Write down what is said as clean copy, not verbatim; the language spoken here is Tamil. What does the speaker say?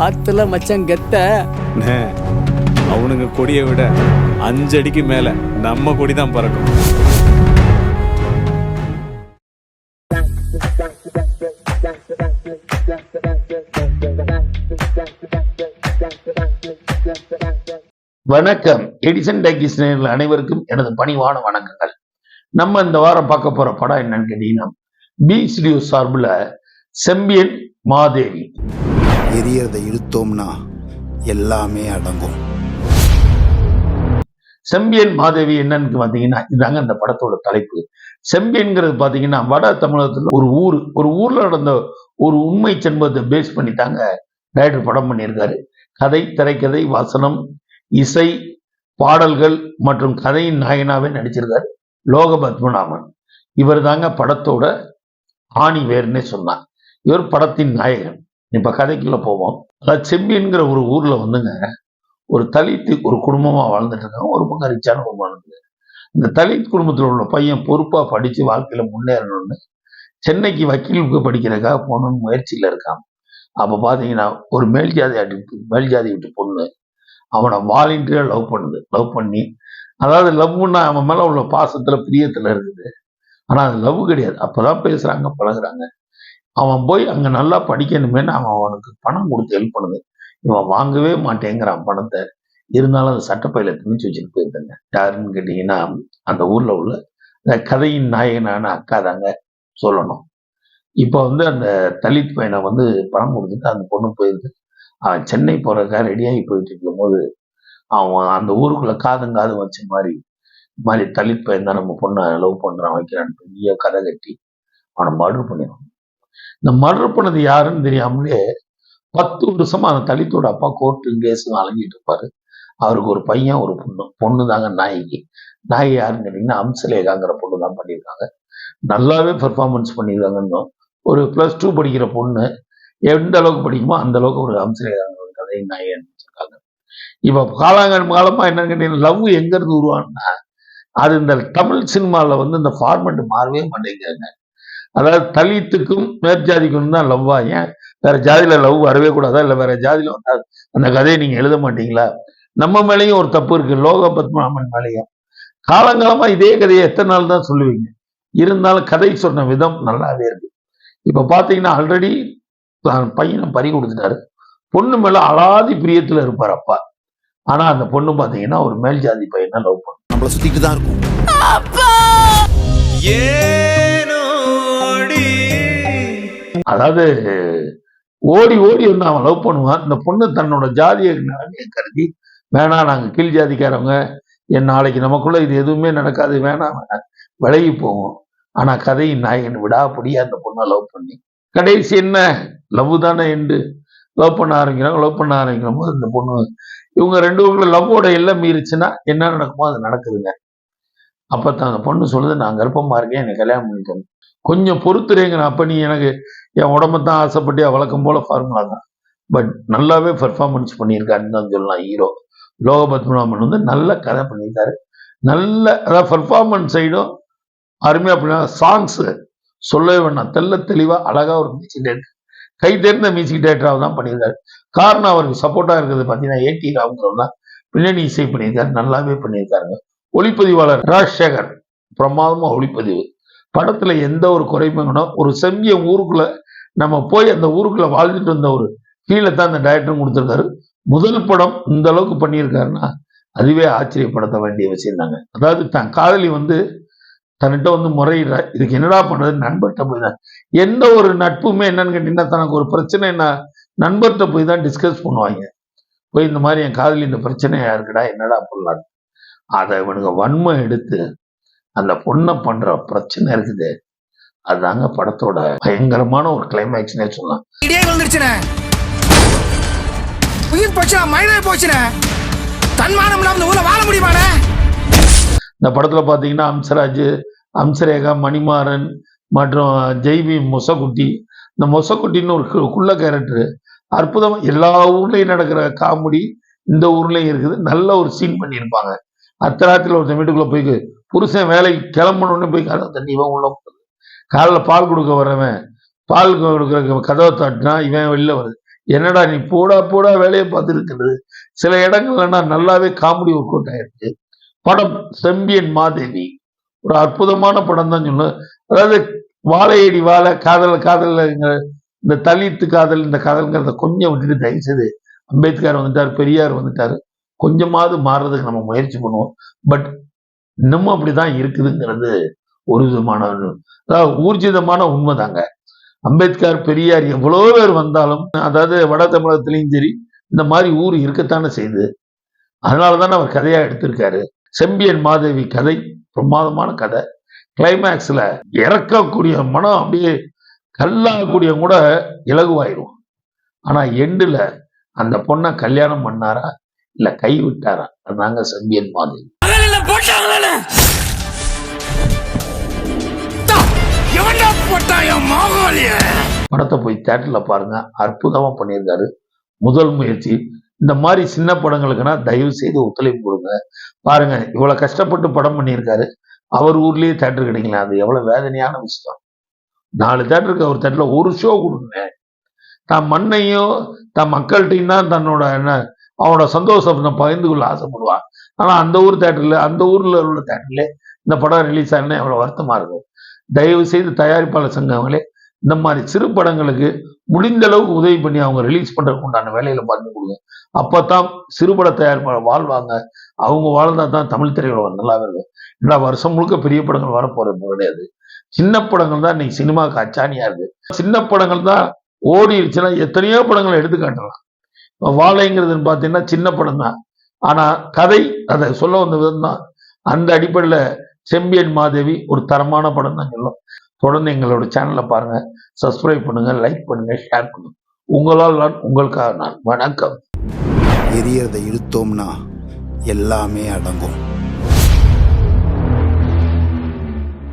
ஆத்துல மச்சான் கெத்த. அவனுங்க கொடியை விட 5 அடிக்கு மேல நம்ம கொடி தான் பறக்கும். வணக்கம். எடிசன் டாக்கீஸ் நேயர்கள் அனைவருக்கும் எனது பணிவான வணக்கங்கள். நம்ம இந்த வாரம் பார்க்க போற படம் என்னன்னு கேட்டீங்கன்னா, பி ஸ்டுடியோ சார்பில் செம்பியன் மாதேவி. எரியறதை இழுத்தோம்னா எல்லாமே அடங்கும். செம்பியன் மாதேவி என்னன்னு பாத்தீங்கன்னா, இதாங்க அந்த படத்தோட தலைப்பு. செம்பியன்கிறது பாத்தீங்கன்னா வட தமிழகத்துல ஒரு ஊர்ல நடந்த ஒரு உண்மை சம்பவத்தை பேஸ் பண்ணித்தாங்க டைரக்டர் படம் பண்ணியிருக்காரு. கதை, திரைக்கதை, வசனம், இசை, பாடல்கள் மற்றும் கதையின் நாயகனாவே நடிச்சிருக்காரு லோக பத்மநாபன். இவர் தாங்க படத்தோட ஆணி வேர்னே சொன்னார். இவர் படத்தின் நாயகன். இப்ப கதைக்குள்ள போவோம். அதாவது செம்பியன்கிற ஒரு ஊர்ல வந்துங்க ஒரு தலித் ஒரு குடும்பமா வாழ்ந்துட்டு இருக்காங்க. ஒரு பக்கம் ரிச்சான குடும்பம் இருக்குது. இந்த தலித் குடும்பத்தில் உள்ள பையன் பொறுப்பா படிச்சு வாழ்க்கையில முன்னேறணும்னு சென்னைக்கு வக்கீலுக்கு படிக்கிறதுக்காக போகணும்னு முயற்சியில இருக்கான். அப்ப பாத்தீங்கன்னா ஒரு மேல் ஜாதி விட்டு பொண்ணு அவனை வாலண்டியரா லவ் பண்ணி, அதாவது லவ்னா அவன் மேல உள்ள பாசத்துல பிரியத்துல இருக்குது. ஆனா அது லவ் கிடையாது. அப்பதான் பேசுறாங்க, பழகுறாங்க. அவன் போய் அங்க நல்லா படிக்கணுமேனு அவனுக்கு பணம் கொடுத்து ஹெல்ப் பண்ணுது. இவன் வாங்கவே மாட்டேங்கிறான் பணத்தை. இருந்தாலும் அந்த சட்டப்பையில திணிச்சு வச்சுட்டு போயிருந்தாங்க. யாருன்னு கேட்டீங்கன்னா, அந்த ஊர்ல உள்ள அந்த கதையின் நாயகனான அக்கா தாங்க சொல்லணும். இப்போ அந்த தலித் பையனை பணம் கொடுத்துட்டு அந்த பொண்ணு போயிருக்கு. அவன் சென்னை போறதுக்காக ரெடியாகி போயிட்டு இருக்கும் போது அவன் அந்த ஊருக்குள்ள காது வச்ச மாதிரி தலித் பையன் தான் நம்ம பொண்ணை லவ் பண்றான், வைக்கிறான் பெரிய கதை கட்டி அவனை மர்டர் பண்ணிடுவான். இந்த மர்டர் பண்ணது யாருன்னு தெரியாமலே 10 வருஷமா அந்த தலித்தோட அப்பா கோர்ட்டு கேஸ் அலைஞ்சிட்டு இருப்பாரு. அவருக்கு ஒரு பையன் ஒரு பொண்ணு தாங்க நாயகி யாருன்னு கேட்டீங்கன்னா அம்சலேகாங்கிற பொண்ணு தான் பண்ணியிருக்காங்க. நல்லாவே பெர்ஃபார்மன்ஸ் பண்ணியிருக்காங்க. ஒரு +2 படிக்கிற பொண்ணு எந்த அளவுக்கு படிக்குமோ அந்த அளவுக்கு ஒரு அம்சலேகாங்கிற ஒரு கதை நாயகன் வச்சிருக்காங்க. இப்ப காலமா என்னன்னு கேட்டீங்கன்னா, லவ் எங்க இருந்து உருவானா அது இந்த தமிழ் சினிமால இந்த ஃபார்மெட் மாறவே மாட்டேங்கிறாங்க. அதாவது தலித்துக்கும் மேற்ஜாதிக்கும் தான் லவ்வா? ஏன் வேற ஜாதியில லவ் வரவே கூடாதா? இல்ல வேற ஜாதியில வந்தா அந்த கதையை நீங்க எழுத மாட்டீங்களா? நம்ம மேலேயும் ஒரு தப்பு இருக்கு, லோக பத்மநாபன் மேலேயும். காலங்காலமா இதே கதையை எத்தனை நாள் தான் சொல்லுவீங்க? இருந்தாலும் கதை சொன்ன விதம் நல்லாவே இருக்கு. இப்ப பாத்தீங்கன்னா ஆல்ரெடி பையனை பறி கொடுத்துட்டாரு. பொண்ணு மேல அலாதி பிரியத்துல இருப்பார் அப்பா. ஆனா அந்த பொண்ணு பாத்தீங்கன்னா ஒரு மேல் ஜாதி பையனை லவ் பண்ணும். நம்மள சுத்திட்டு தான் இருக்கும். அதாவது ஓடி அவன் லவ் பண்ணுவான். இந்த பொண்ணு தன்னோட ஜாதியை நிலைமையை கருதி, வேணாம் நாங்க கீழ் ஜாதிக்காரவங்க, என் நாளைக்கு நமக்குள்ள இது எதுவுமே நடக்காது, வேணாம் விலகி போவோம். ஆனா கதையின் நாயகன் விடாப்படியா அந்த பொண்ணை லவ் பண்ணி கடைசி என்ன லவ் தானே என்று லவ் பண்ண ஆரம்பிக்கிற போது இந்த பொண்ணு இவங்க 2 பேருக்குள்ள லவ்வோட எல்லாம் மீறிச்சுன்னா என்ன நடக்குமோ அது நடக்குதுங்க. அப்பதான் அந்த பொண்ணு சொல்லுது, நான் கர்ப்பமா இருக்கேன், என்னை கல்யாணம் பண்ணிக்கோங்க, கொஞ்சம் பொறுத்துறேங்க. அப்ப நீ எனக்கு என் உடம்பத்தான் ஆசைப்பட்டு வழக்கம் போல ஃபார்முலா தான். பட் நல்லாவே பெர்ஃபார்மன்ஸ் பண்ணியிருக்காருன்னு தான் சொல்லலாம். ஹீரோ லோக பத்மநாபன் நல்ல கதை பண்ணியிருக்காரு. நல்ல அதாவது பெர்ஃபார்மன்ஸ் சைடும் அருமையா அப்படின்னா சாங்ஸ் சொல்லவே வேண்டாம். தெளிவா அழகா ஒரு மியூசிக் டைரக்டர், கை தேர்ந்த மியூசிக் டைரக்டராக தான் பண்ணியிருக்காரு. காரணம் அவருக்கு சப்போர்ட்டா இருக்கிறது பார்த்தீங்கன்னா ஏடி ராமன் தான் பின்னணி இசை பண்ணியிருக்காரு. நல்லாவே பண்ணியிருக்காருங்க. ஒளிப்பதிவாளர் ராஜசேகர் பிரமாதமா ஒளிப்பதிவு. படத்துல எந்த ஒரு குறைமையும் ஒரு செம்பிய ஊருக்குள்ள நம்ம போய் அந்த ஊருக்குள்ள வாழ்ந்துட்டு வந்த ஒரு ஃபீலை தான் அந்த டைரக்டரும் கொடுத்துருக்காரு. முதல் படம் இந்த அளவுக்கு பண்ணியிருக்காருன்னா அதுவே ஆச்சரியப்படுத்த வேண்டிய விஷயம் தாங்க. அதாவது தன் காதலி தன்னிட்ட முறையிட, இதுக்கு என்னடா பண்றது, நண்பர்கிட்ட போய் தான் எந்த ஒரு நட்புமே என்னன்னு கேட்டீங்கன்னா தனக்கு ஒரு பிரச்சனை நண்பர்கிட்ட போய் தான் டிஸ்கஸ் பண்ணுவாங்க. போய் இந்த மாதிரி என் காதலி இந்த பிரச்சனையா இருக்குடா, என்னடா பண்ணலாம். அதை இவனுங்க வன்மை எடுத்து அந்த பொண்ணை பண்ற பிரச்சனை இருக்குது. அதுதாங்க படத்தோட பயங்கரமான ஒரு கிளைமேக்ஸ்னே சொல்லலாம். இந்த படத்துல பாத்தீங்கன்னா அம்சராஜ், அம்சரேகா, மணிமாறன் மற்றும் ஜெய்வி மொசக்குட்டி. இந்த மொசக்குட்டின்னு ஒரு குள்ள கேரக்டர் அற்புதமா எல்லா ஊர்லயும் நடக்கிற காமெடி இந்த ஊர்லயும் இருக்குது. நல்ல ஒரு சீன் பண்ணியிருப்பாங்க. அத்தராத்துல ஒருத்தன் வீட்டுக்குள்ள போய் புருஷன் வேலைக்கு கிளம்பணும்னு போய் கதவை தண்ணி இவன் உள்ள போகுது. காலைல பால் கொடுக்க வரவன் பால் கொடுக்குற கதவை தட்டினா இவன் வெளில வருது. என்னடா நீ போடா போடா வேலையை பார்த்துருக்கிறது. சில இடங்கள்ல நல்லாவே காமெடி ஒர்க் அவுட் ஆயிருக்கு. படம் செம்பியன் மாதேவி ஒரு அற்புதமான படம் தான் சொல்லணும். அதாவது வாழையடி வாழை, காதல் காதல், இந்த தலித்து காதல், இந்த காதல்ங்கிறத கொஞ்சம் விட்டுட்டு தயவு செய்து அம்பேத்கர் வந்துட்டார், பெரியார் வந்துட்டாரு, கொஞ்சமாவது மாறுறதுக்கு நம்ம முயற்சி பண்ணுவோம். பட் இன்னமும் அப்படிதான் இருக்குதுங்கிறது ஒரு விதமான அதாவது ஊர்ஜிதமான உண்மைதாங்க. அம்பேத்கர், பெரியார் எவ்வளோ பேர் வந்தாலும், அதாவது வட தமிழகத்திலையும் சரி இந்த மாதிரி ஊர் இருக்கத்தானே செய்யுது. அதனாலதானே அவர் கதையா எடுத்திருக்காரு. செம்பியன் மாதேவி கதை பிரமாதமான கதை. கிளைமேக்ஸ்ல இறக்கக்கூடிய மனம் அப்படியே கல்லாகக்கூடிய கூட இலகுவாயிரும். ஆனா எண்டுல அந்த பொண்ணை கல்யாணம் பண்ணாரா இல்ல கை விட்டாரா? அதுதாங்க செம்பியன் மாதேவி. படத்தை போய் தியேட்டர்ல பாருங்க, அற்புதமா பண்ணியிருக்காரு. முதல் முயற்சி. இந்த மாதிரி சின்ன படங்களுக்குன்னா தயவு செய்து ஒத்துழைப்பு கொடுங்க. பாருங்க, இவ்வளவு கஷ்டப்பட்டு படம் பண்ணியிருக்காரு, அவர் ஊர்லயே தியேட்டர் கிடைக்கல. அது எவ்வளவு வேதனையான விஷயம். 4 தியேட்டருக்கு அவர் தியேட்டர்ல ஒரு ஷோ கொடுங்க. தான் மண்ணையும் தன் மக்கள்கிட்டையும் தான் தன்னோட அவனோட சந்தோஷத்தை பகிர்ந்து கொள்ள ஆசைப்படுவான். ஆனா அந்த ஊர் தியேட்டர்ல, அந்த ஊர்ல உள்ள தியேட்டர்ல இந்த படம் ரிலீஸ் ஆனா எவ்வளவு வருத்தமா இருக்கும். தயவு செய்து தயாரிப்பாளர் சங்கங்களே இந்த மாதிரி சிறு படங்களுக்கு முடிந்த அளவுக்கு உதவி பண்ணி அவங்க ரிலீஸ் பண்றதுக்கு உண்டான வேலையில பார்த்து கொடுங்க. அப்பதான் சிறுபட தயாரிப்பாளர் வாழ்வாங்க. அவங்க வாழ்ந்தா தான் தமிழ் திரையுலகம் நல்லா இருக்கும். ஏன்னா வருஷம் முழுக்க பெரிய படங்கள் வரப்போறது கிடையாது. சின்ன படங்கள் தான் இன்னைக்கு சினிமாவுக்கு அச்சாணியா இருக்கு. சின்ன படங்கள் தான் ஓடிடுச்சுன்னா எத்தனையோ படங்களை எடுத்து காட்டலாம். வாழைங்கிறதுன்னு பார்த்தீங்கன்னா சின்ன படம் தான், ஆனா கதை அதை சொல்ல வந்த விதம் தான். அந்த அடிப்படையில் செம்பியன் மாதேவி ஒரு தரமான படம் தான் சொல்லும். தொடர்ந்து எங்களோட சேனலை பாருங்க, சப்ஸ்கிரைப் பண்ணுங்க, லைக் பண்ணுங்க, ஷேர் பண்ணுங்க. உங்களால் நான், உங்களுக்காக நான். வணக்கம். எரியறதை இழுத்தோம்னா எல்லாமே அடங்கும்.